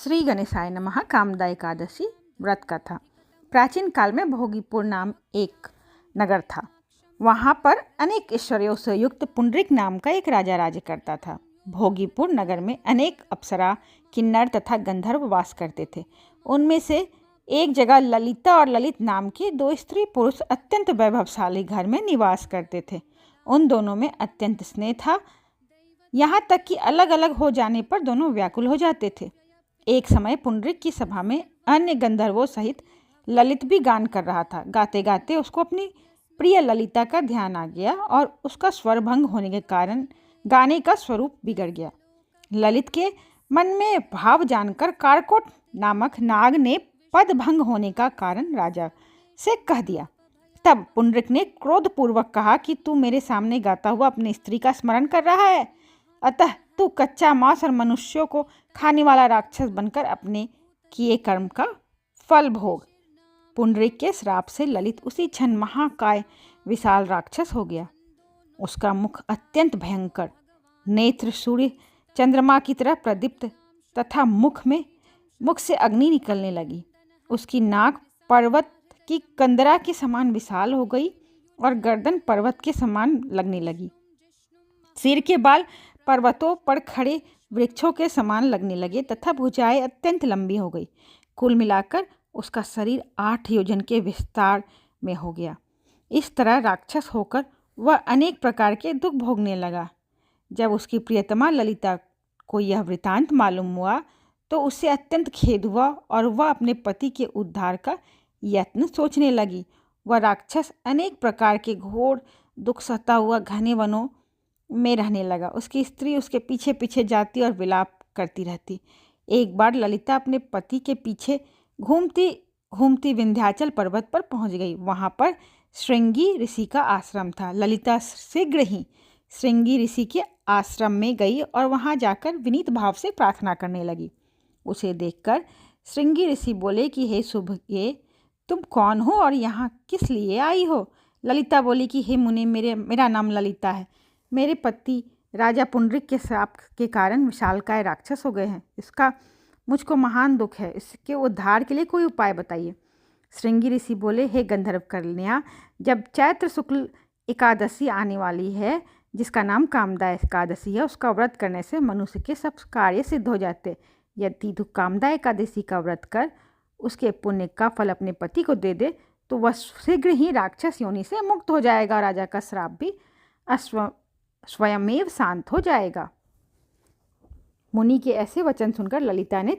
श्री गणेशाय नमः। कामदा एकादशी व्रत कथा। प्राचीन काल में भोगीपुर नाम एक नगर था। वहाँ पर अनेक ऐश्वर्यों से युक्त पुंडरीक नाम का एक राजा राज्य करता था। भोगीपुर नगर में अनेक अप्सरा, किन्नर तथा गंधर्व वास करते थे। उनमें से एक जगह ललिता और ललित नाम के दो स्त्री पुरुष अत्यंत वैभवशाली घर में निवास करते थे। उन दोनों में अत्यंत स्नेह था, यहाँ तक कि अलग अलग हो जाने पर दोनों व्याकुल हो जाते थे। एक समय पुंडरीक की सभा में अन्य गंधर्वों सहित ललित भी गान कर रहा था। गाते गाते उसको अपनी प्रिय ललिता का ध्यान आ गया और उसका स्वर भंग होने के कारण गाने का स्वरूप बिगड़ गया। ललित के मन में भाव जानकर कारकोट नामक नाग ने पद भंग होने का कारण राजा से कह दिया। तब पुंडरीक ने क्रोधपूर्वक कहा कि तू मेरे सामने गाता हुआ अपनी स्त्री का स्मरण कर रहा है, अतः तू कच्चा मांस और मनुष्यों को खाने वाला राक्षस बनकर अपने किए कर्म का फल भोग। पुंडरीक के श्राप से ललित उसी क्षण महाकाय विशाल राक्षस हो गया। उसका मुख अत्यंत भयंकर, नेत्र सूर्य चंद्रमा की तरह प्रदीप्त तथा मुख से अग्नि निकलने लगी। उसकी नाक पर्वत की कंदरा के समान विशाल हो गई और गर्दन पर्वत के समान लगने लगी। सिर के बाल पर्वतों पर खड़े वृक्षों के समान लगने लगे तथा भुजाएं अत्यंत लंबी हो गई। कुल मिलाकर उसका शरीर 8 योजन के विस्तार में हो गया। इस तरह राक्षस होकर वह अनेक प्रकार के दुख भोगने लगा। जब उसकी प्रियतमा ललिता को यह वृतांत मालूम हुआ तो उसे अत्यंत खेद हुआ और वह अपने पति के उद्धार का यत्न सोचने लगी। वह राक्षस अनेक प्रकार के घोर दुख सहता हुआ घने वनों में रहने लगा। उसकी स्त्री उसके पीछे पीछे जाती और विलाप करती रहती। एक बार ललिता अपने पति के पीछे घूमती घूमती विंध्याचल पर्वत पर पहुंच गई। वहां पर श्रृंगी ऋषि का आश्रम था। ललिता शीघ्र ही श्रृंगी ऋषि के आश्रम में गई और वहां जाकर विनीत भाव से प्रार्थना करने लगी। उसे देखकर श्रृंगी ऋषि बोले कि हे शुभगे, तुम कौन हो और यहाँ किस लिए आई हो? ललिता बोली कि हे मुनि, मेरा नाम ललिता है। मेरे पति राजा पुंडरीक के श्राप के कारण विशालकाय राक्षस हो गए हैं। इसका मुझको महान दुख है। इसके उद्धार के लिए कोई उपाय बताइए। श्रृंगी ऋषि बोले, हे गंधर्व कन्या, जब चैत्र शुक्ल एकादशी आने वाली है, जिसका नाम कामदा एकादशी है, उसका व्रत करने से मनुष्य के सब कार्य सिद्ध हो जाते। यदि तू कामदा एकादशी का व्रत कर उसके पुण्य का फल अपने पति को दे दे तो वह शीघ्र ही राक्षस योनि से मुक्त हो जाएगा। राजा का श्राप भी स्वयमेव शांत हो जाएगा। मुनि के ऐसे वचन सुनकर ललिता ने